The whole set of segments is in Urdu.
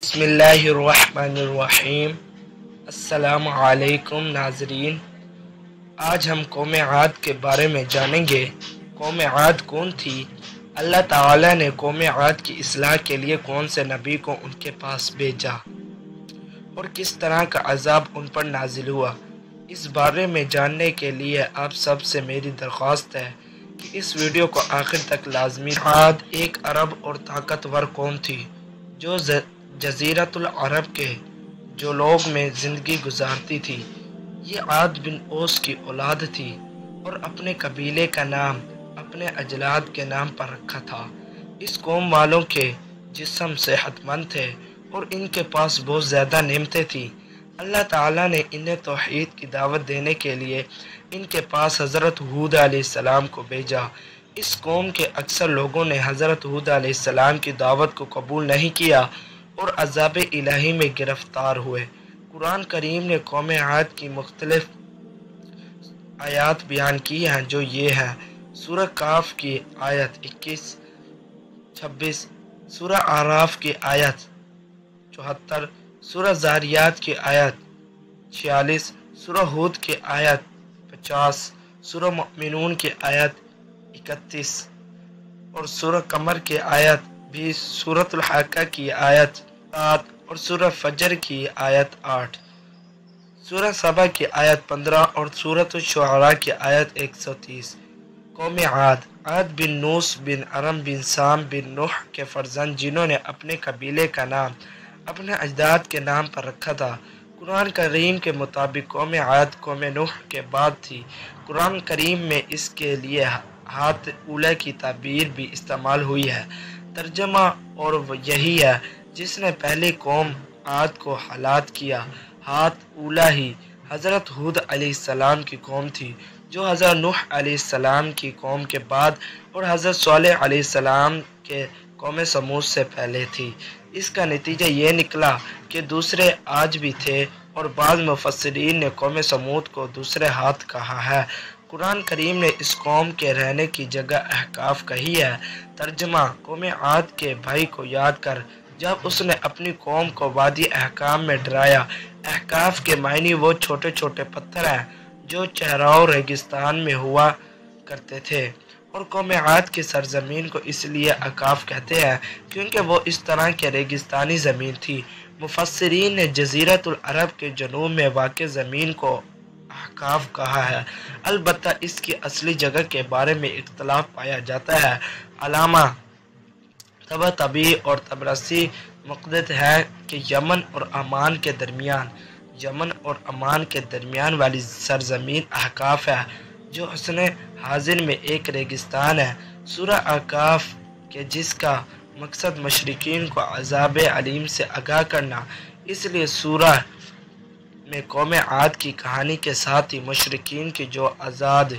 بسم اللہ الرحمن الرحیم۔ السلام علیکم ناظرین، آج ہم قوم عاد کے بارے میں جانیں گے۔ قوم عاد کون تھی؟ اللہ تعالیٰ نے قوم عاد کی اصلاح کے لیے کون سے نبی کو ان کے پاس بھیجا اور کس طرح کا عذاب ان پر نازل ہوا، اس بارے میں جاننے کے لیے آپ سب سے میری درخواست ہے کہ اس ویڈیو کو آخر تک لازمی۔ عاد ایک عرب اور طاقتور قوم تھی جو جزیرۃ العرب کے جو لوگ میں زندگی گزارتی تھی۔ یہ عاد بن اوس کی اولاد تھی اور اپنے قبیلے کا نام اپنے اجداد کے نام پر رکھا تھا۔ اس قوم والوں کے جسم صحت مند تھے اور ان کے پاس بہت زیادہ نعمتیں تھیں۔ اللہ تعالیٰ نے انہیں توحید کی دعوت دینے کے لیے ان کے پاس حضرت ہود علیہ السلام کو بھیجا۔ اس قوم کے اکثر لوگوں نے حضرت ہود علیہ السلام کی دعوت کو قبول نہیں کیا اور عذاب الہی میں گرفتار ہوئے۔ قرآن کریم نے قوم عاد کی مختلف آیات بیان کی ہیں جو یہ ہیں: سورہ کاف کی آیت 21-26، سورہ اعراف کی آیت 74، سورہ زاریات کی آیت 46، سورہ ہود کی آیت 50، سورہ مؤمنون کی آیت 31 اور سورہ قمر کی آیت 20، سورۃ الحاقہ کی آیت 7 اور سورہ فجر کی آیت 8، سورہ سبا کی آیت 15 اور سورۃ الشعراء کی آیت 130۔ قوم عاد بن نوس بن ارم بن سام بن نوح کے فرزند جنہوں نے اپنے قبیلے کا نام اپنے اجداد کے نام پر رکھا تھا۔ قرآن کریم کے مطابق قوم عاد قوم نوح کے بعد تھی۔ قرآن کریم میں اس کے لیے ہاتھ اولا کی تعبیر بھی استعمال ہوئی ہے۔ ترجمہ اور یہی ہے جس نے پہلی قوم عاد کو ہلاک کیا۔ ہاتھ اولا ہی حضرت ہود علیہ السلام کی قوم تھی جو حضرت نوح علیہ السلام کی قوم کے بعد اور حضرت صالح علیہ السلام کے قوم سمود سے پہلے تھی۔ اس کا نتیجہ یہ نکلا کہ دوسرے آج بھی تھے اور بعض مفسرین نے قوم سمود کو دوسرے ہاتھ کہا ہے۔ قرآن کریم نے اس قوم کے رہنے کی جگہ احقاف کہی ہے۔ ترجمہ: قوم عاد کے بھائی کو یاد کر جب اس نے اپنی قوم کو وادی احقاف میں ڈرایا۔ احقاف کے معنی وہ چھوٹے چھوٹے پتھر ہیں جو چہراؤ ریگستان میں ہوا کرتے تھے، اور قوم عاد کی سرزمین کو اس لیے احقاف کہتے ہیں کیونکہ وہ اس طرح کی ریگستانی زمین تھی۔ مفسرین نے جزیرۃ العرب کے جنوب میں واقع زمین کو احقاف کہا ہے، البتہ اس کی اصلی جگہ کے بارے میں اختلاف پایا جاتا ہے۔ علامہ طباطبائی اور طبرسی مقتد ہے کہ یمن اور عمان کے درمیان والی سرزمین احقاف ہے جو حسن حاضر میں ایک ریگستان ہے۔ سورہ احقاف کے جس کا مقصد مشرکین کو عذاب علیم سے آگاہ کرنا، اس لیے سورہ میں قوم عاد کی کہانی کے ساتھ ہی مشرکین کی جو عذاب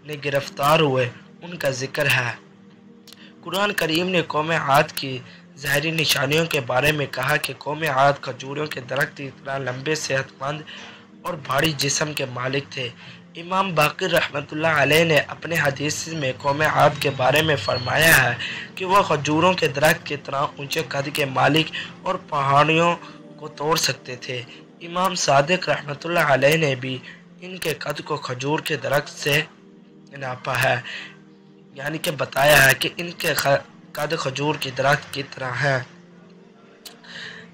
نے گرفتار ہوئے ان کا ذکر ہے۔ قرآن کریم نے قوم عاد کی ظاہری نشانیوں کے بارے میں کہا کہ قوم عاد کھجوروں کے درخت کی طرح لمبے، صحت مند اور بھاری جسم کے مالک تھے۔ امام باقر رحمۃ اللہ علیہ نے اپنے حدیث میں قوم عاد کے بارے میں فرمایا ہے کہ وہ کھجوروں کے درخت کی طرح اونچے قد کے مالک اور پہاڑیوں کو توڑ سکتے تھے۔ امام صادق رحمۃ اللہ علیہ نے بھی ان کے قد کو کھجور کے درخت سے ناپا ہے، یعنی کہ بتایا ہے کہ ان کے قد کھجور کی درخت کی طرح ہے۔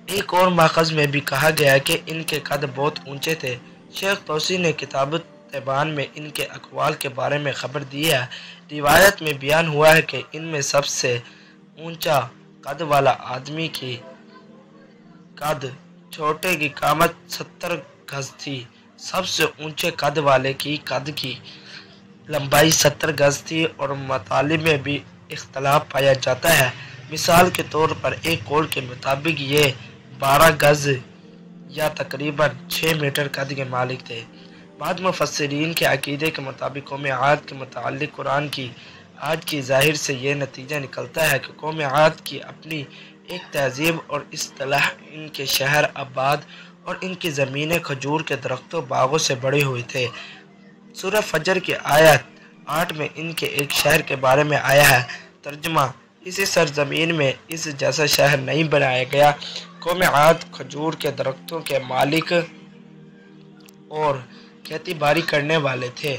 ایک اور ماخذ میں بھی کہا گیا ہے کہ ان کے قد بہت اونچے تھے۔ شیخ توسی نے کتاب تبیان میں ان کے اقوال کے بارے میں خبر دی ہے۔ روایت میں بیان ہوا ہے کہ ان میں سب سے اونچا قد والا آدمی کی قد چھوٹے کی قامت 70 گز تھی۔ سب سے اونچے قد والے کی قد کی لمبائی 70 گز تھی، اور مطالب میں بھی اختلاف پایا جاتا ہے۔ مثال کے طور پر ایک قول کے مطابق یہ 12 گز یا تقریباً 6 میٹر قد کے مالک تھے۔ بعض مفسرین کے عقیدے کے مطابق قوم عاد کے متعلق قرآن کی آج کی ظاہر سے یہ نتیجہ نکلتا ہے کہ قوم عاد کی اپنی ایک تہذیب اور اصطلاح، ان کے شہر آباد اور ان کی زمینیں کھجور کے درختوں باغوں سے بڑے ہوئے تھے۔ سورہ فجر کی آیت 8 میں ان کے ایک شہر کے بارے میں آیا ہے۔ ترجمہ: اسی سرزمین میں اس جیسا شہر نہیں بنایا گیا قوم عاد کھجور کے درختوں کے مالک اور کھیتی باڑی کرنے والے تھے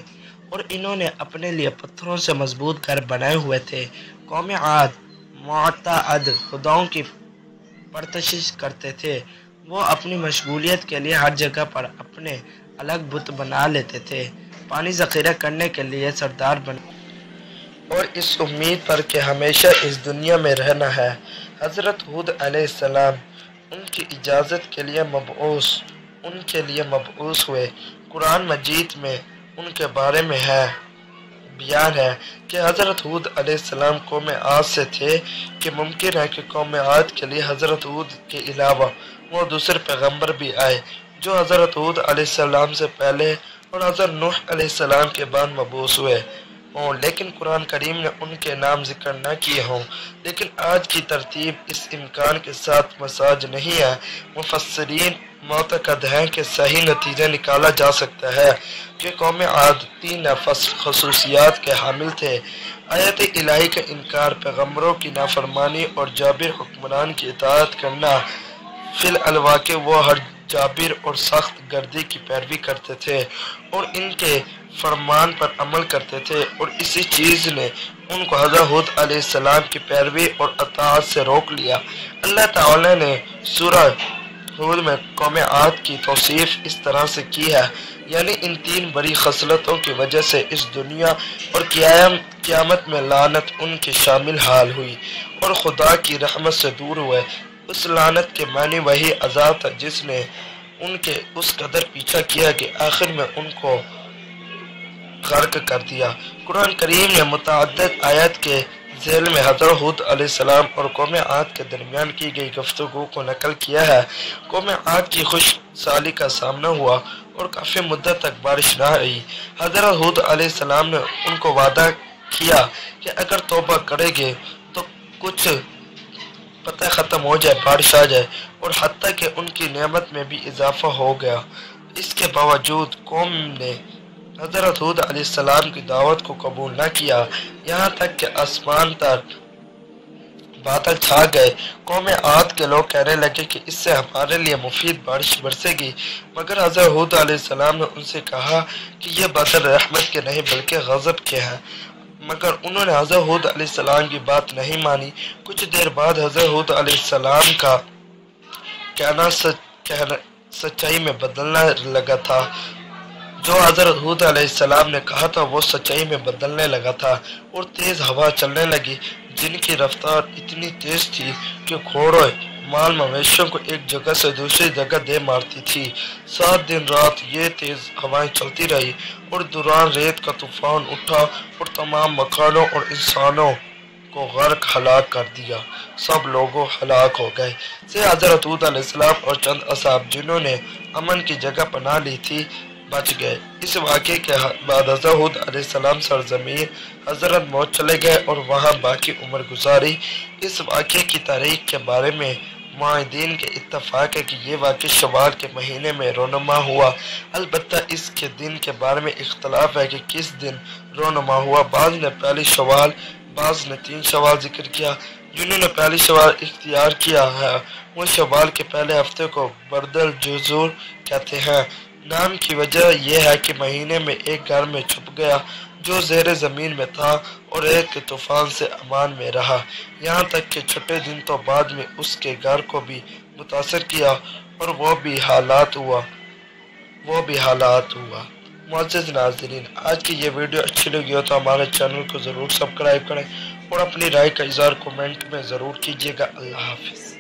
اور انہوں نے اپنے لیے پتھروں سے مضبوط گھر بنائے ہوئے تھے۔ قوم عاد معتاد خداؤں کی پرستش کرتے تھے۔ وہ اپنی مشغولیت کے لیے ہر جگہ پر اپنے الگ بت بنا لیتے تھے، پانی ذخیرہ کرنے کے لیے سردار بنے اور اس امید پر کہ ہمیشہ اس دنیا میں رہنا ہے۔ حضرت ہود علیہ السلام ان کی اجازت کے لیے مبعوث ہوئے۔ قرآن مجید میں ان کے بارے میں بیان ہے کہ حضرت ہود علیہ السلام قوم عاد سے تھے کہ ممکن ہے کہ قوم عاد کے لیے حضرت ہود کے علاوہ وہ دوسرے پیغمبر بھی آئے جو حضرت ہود علیہ السلام سے پہلے اور حضرت نوح علیہ السلام کے بعد مبعوث ہوئے ہوں، لیکن قرآن کریم نے ان کے نام ذکر نہ کیے ہوں۔ لیکن آج کی ترتیب اس امکان کے ساتھ مساج نہیں ہے۔ مفسرین معتقد ہیں کہ صحیح نتیجہ نکالا جا سکتا ہے کہ قوم عاد 3 خصوصیات کے حامل تھے: آیت الہی کا انکار، پیغمبروں کی نافرمانی اور جابر حکمران کی اطاعت کرنا۔ فی الواقع وہ ہر جابر اور سخت گردی کی پیروی کرتے تھے اور ان کے فرمان پر عمل کرتے تھے، اور اسی چیز نے ان کو حضرت ہود علیہ السلام کی پیروی اور اطاعت سے روک لیا۔ اللہ تعالی نے سورہ ہود میں قوم عاد کی توصیف اس طرح سے کی ہے، یعنی ان 3 بڑی خصلتوں کی وجہ سے اس دنیا اور قیامت میں لعنت ان کے شامل حال ہوئی اور خدا کی رحمت سے دور ہوئے۔ اس لعنت کے معنی وہی عذاب تھا جس نے ان کے اس قدر پیچھا کیا کہ آخر میں ان کو غرق کر دیا۔ قرآن کریم نے متعدد آیات کے ذیل میں حضرت ہود علیہ السلام اور قوم عاد کے درمیان کی گئی گفتگو کو نقل کیا ہے۔ قوم عاد کی خشک سالی کا سامنا ہوا اور کافی مدت تک بارش نہ آئی۔ حضرت ہود علیہ السلام نے ان کو وعدہ کیا کہ اگر توبہ کرے گے تو کچھ پتہ ختم ہو جائے، بارش آ جائے، اور حتیٰ کہ ان کی نعمت میں بھی اضافہ ہو گیا۔ اس کے باوجود قوم نے حضرت ہود علیہ السلام کی دعوت کو قبول نہ کیا، یہاں تک کہ آسمان تک بادل چھا گئے۔ قوم عاد کے لوگ کہنے لگے کہ اس سے ہمارے لیے مفید بارش برسے گی، مگر حضرت ہود علیہ السلام نے ان سے کہا کہ یہ بادل رحمت کے نہیں بلکہ غضب کے ہیں، مگر انہوں نے حضرت ہود علیہ السلام کی بات نہیں مانی۔ کچھ دیر بعد حضرت ہود علیہ السلام کا کہنا سچائی میں بدلنے لگا تھا۔ جو حضرت ہود علیہ السلام نے کہا تھا وہ سچائی میں بدلنے لگا تھا، اور تیز ہوا چلنے لگی جن کی رفتار اتنی تیز تھی کہ گھوڑے مال مویشیوں کو ایک جگہ سے دوسری جگہ دے مارتی تھی۔ 7 دن رات یہ تیز ہوائیں چلتی رہی اور دوران ریت کا طوفان اٹھا اور تمام مکانوں اور انسانوں کو غرق ہلاک کر دیا۔ سب لوگوں ہلاک ہو گئے سے حضرت ہود علیہ السلام اور چند اصحاب جنہوں نے امن کی جگہ پناہ لی تھی بچ گئے۔ اس واقعے کے بعد حضرت ہود علیہ السلام سرزمین حضرت موت چلے گئے اور وہاں باقی عمر گزاری۔ اس واقعے کی تاریخ کے بارے میں معاہدین کے اتفاق ہے کہ یہ واقعہ شوال کے مہینے میں رونما ہوا، البتہ اس کے دن کے بارے میں اختلاف ہے کہ کس دن رونما ہوا۔ بعض نے پہلی شوال، بعض نے 3 شوال ذکر کیا۔ جنہوں نے پہلی شوال اختیار کیا ہے وہ شوال کے پہلے ہفتے کو برد الجزور کہتے ہیں۔ نام کی وجہ یہ ہے کہ مہینے میں ایک گھر میں چھپ گیا جو زیر زمین میں تھا اور ایک کے طوفان سے امان میں رہا، یہاں تک کہ چھٹے دن تو بعد میں اس کے گھر کو بھی متاثر کیا اور وہ بھی حالات ہوا۔ معزز ناظرین، آج کی یہ ویڈیو اچھی لگی ہو تو ہمارے چینل کو ضرور سبسکرائب کریں اور اپنی رائے کا اظہار کومنٹ میں ضرور کیجیے گا۔ اللہ حافظ۔